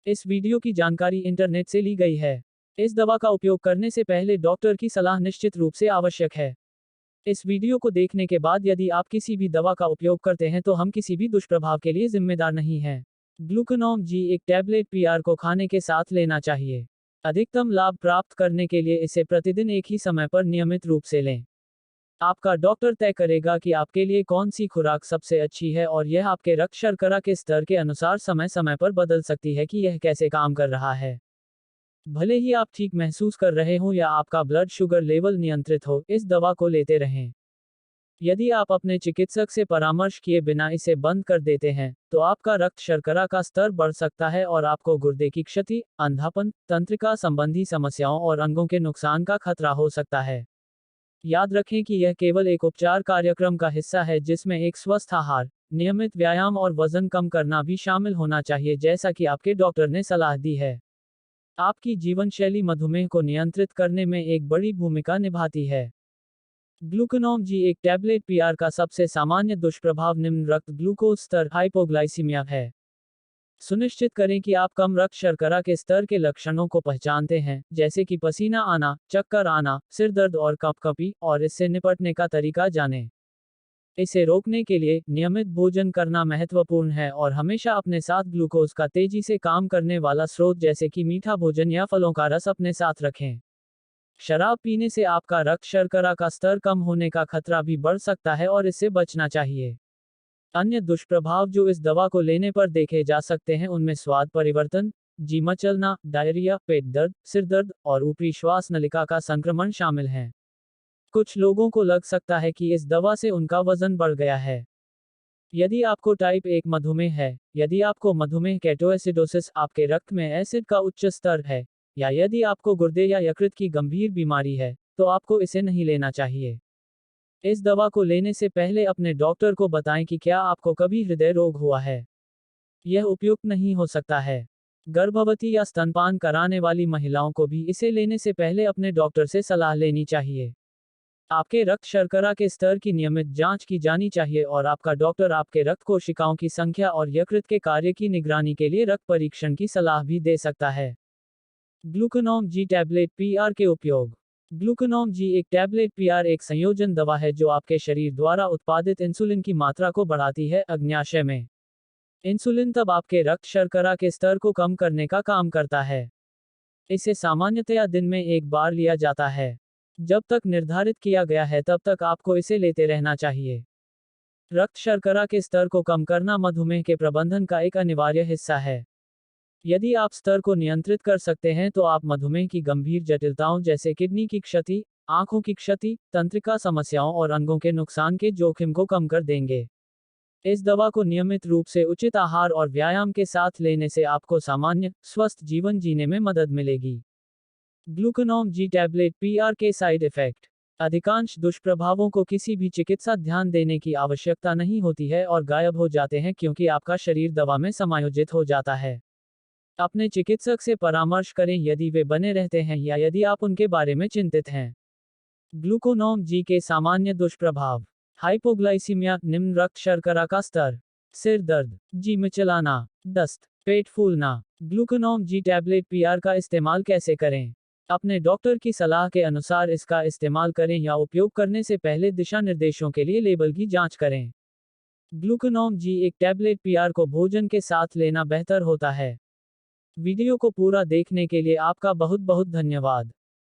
इस वीडियो की जानकारी इंटरनेट से ली गई है। इस दवा का उपयोग करने से पहले डॉक्टर की सलाह निश्चित रूप से आवश्यक है। इस वीडियो को देखने के बाद यदि आप किसी भी दवा का उपयोग करते हैं तो हम किसी भी दुष्प्रभाव के लिए जिम्मेदार नहीं हैं। ग्लूकानॉन जी एक टैबलेट पीआर को खाने के साथ लेना चाहिए। अधिकतम लाभ प्राप्त करने के लिए इसे प्रतिदिन एक ही समय पर नियमित रूप से लें। आपका डॉक्टर तय करेगा कि आपके लिए कौन सी खुराक सबसे अच्छी है और यह आपके रक्त शर्करा के स्तर के अनुसार समय समय पर बदल सकती है कि यह कैसे काम कर रहा है। भले ही आप ठीक महसूस कर रहे हों या आपका ब्लड शुगर लेवल नियंत्रित हो, इस दवा को लेते रहें। यदि आप अपने चिकित्सक से परामर्श किए बिना इसे बंद कर देते हैं, तो आपका रक्त शर्करा का स्तर बढ़ सकता है और आपको गुर्दे की क्षति, अंधापन, तंत्रिका संबंधी समस्याओं और अंगों के नुकसान का खतरा हो सकता है। याद रखें कि यह केवल एक उपचार कार्यक्रम का हिस्सा है जिसमें एक स्वस्थ आहार, नियमित व्यायाम और वजन कम करना भी शामिल होना चाहिए जैसा कि आपके डॉक्टर ने सलाह दी है। आपकी जीवनशैली मधुमेह को नियंत्रित करने में एक बड़ी भूमिका निभाती है। ग्लूकानॉन जी एक टैबलेट पीआर का सबसे सामान्य दुष्प्रभाव निम्न रक्त ग्लूकोज स्तर हाइपोग्लाइसीमिया है। सुनिश्चित करें कि आप कम रक्त शर्करा के स्तर के लक्षणों को पहचानते हैं, जैसे कि पसीना आना, चक्कर आना, सिर दर्द और कँपकँपी, और इससे निपटने का तरीका जानें। इसे रोकने के लिए नियमित भोजन करना महत्वपूर्ण है और हमेशा अपने साथ ग्लूकोज का तेजी से काम करने वाला स्रोत जैसे कि मीठा भोजन या फलों का रस अपने साथ रखें। शराब पीने से आपका रक्त शर्करा का स्तर कम होने का खतरा भी बढ़ सकता है और इससे बचना चाहिए। अन्य दुष्प्रभाव जो इस दवा को लेने पर देखे जा सकते हैं उनमें स्वाद परिवर्तन, जी मचलना, डायरिया, पेट दर्द, सिर दर्द और ऊपरी श्वास नलिका का संक्रमण शामिल हैं। कुछ लोगों को लग सकता है कि इस दवा से उनका वजन बढ़ गया है। यदि आपको टाइप 1 मधुमेह है, यदि आपको मधुमेह केटोएसिडोसिस, आपके रक्त में एसिड का उच्च स्तर है, या यदि आपको गुर्दे या यकृत की गंभीर बीमारी है, तो आपको इसे नहीं लेना चाहिए। इस दवा को लेने से पहले अपने डॉक्टर को बताएं कि क्या आपको कभी हृदय रोग हुआ है। यह उपयुक्त नहीं हो सकता है। गर्भवती या स्तनपान कराने वाली महिलाओं को भी इसे लेने से पहले अपने डॉक्टर से सलाह लेनी चाहिए। आपके रक्त शर्करा के स्तर की नियमित जांच की जानी चाहिए और आपका डॉक्टर आपके रक्त कोशिकाओं की संख्या और यकृत के कार्य की निगरानी के लिए रक्त परीक्षण की सलाह भी दे सकता है। ग्लूकानॉन जी टैबलेट पीआर के उपयोग। ग्लूकानॉन जी एक टैबलेट पीआर एक संयोजन दवा है जो आपके शरीर द्वारा उत्पादित इंसुलिन की मात्रा को बढ़ाती है अग्न्याशय में। इंसुलिन तब आपके रक्त शर्करा के स्तर को कम करने का काम करता है। इसे सामान्यतया दिन में एक बार लिया जाता है। जब तक निर्धारित किया गया है तब तक आपको इसे लेते रहना चाहिए। रक्त शर्करा के स्तर को कम करना मधुमेह के प्रबंधन का एक अनिवार्य हिस्सा है। यदि आप स्तर को नियंत्रित कर सकते हैं तो आप मधुमेह की गंभीर जटिलताओं जैसे किडनी की क्षति, आंखों की क्षति, तंत्रिका समस्याओं और अंगों के नुकसान के जोखिम को कम कर देंगे। इस दवा को नियमित रूप से उचित आहार और व्यायाम के साथ लेने से आपको सामान्य, स्वस्थ जीवन जीने में मदद मिलेगी। ग्लूकानॉन जी टैबलेट पीआर के साइड इफेक्ट। अधिकांश दुष्प्रभावों को किसी भी चिकित्सा ध्यान देने की आवश्यकता नहीं होती है और गायब हो जाते हैं क्योंकि आपका शरीर दवा में समायोजित हो जाता है। अपने चिकित्सक से परामर्श करें यदि वे बने रहते हैं या यदि आप उनके बारे में चिंतित हैं। ग्लूकानॉन जी के सामान्य दुष्प्रभाव। हाइपोग्लाइसीमिया, निम्न रक्त शर्करा का स्तर, सिर दर्द, जी मिचलाना, दस्त, पेट फूलना। ग्लूकानॉन जी टैबलेट पीआर का इस्तेमाल कैसे करें? अपने डॉक्टर की सलाह के अनुसार इसका इस्तेमाल करें या उपयोग करने से पहले दिशा निर्देशों के लिए लेबल की जांच करें। ग्लूकानॉन जी एक टैबलेट पीआर को भोजन के साथ लेना बेहतर होता है। वीडियो को पूरा देखने के लिए आपका बहुत बहुत धन्यवाद।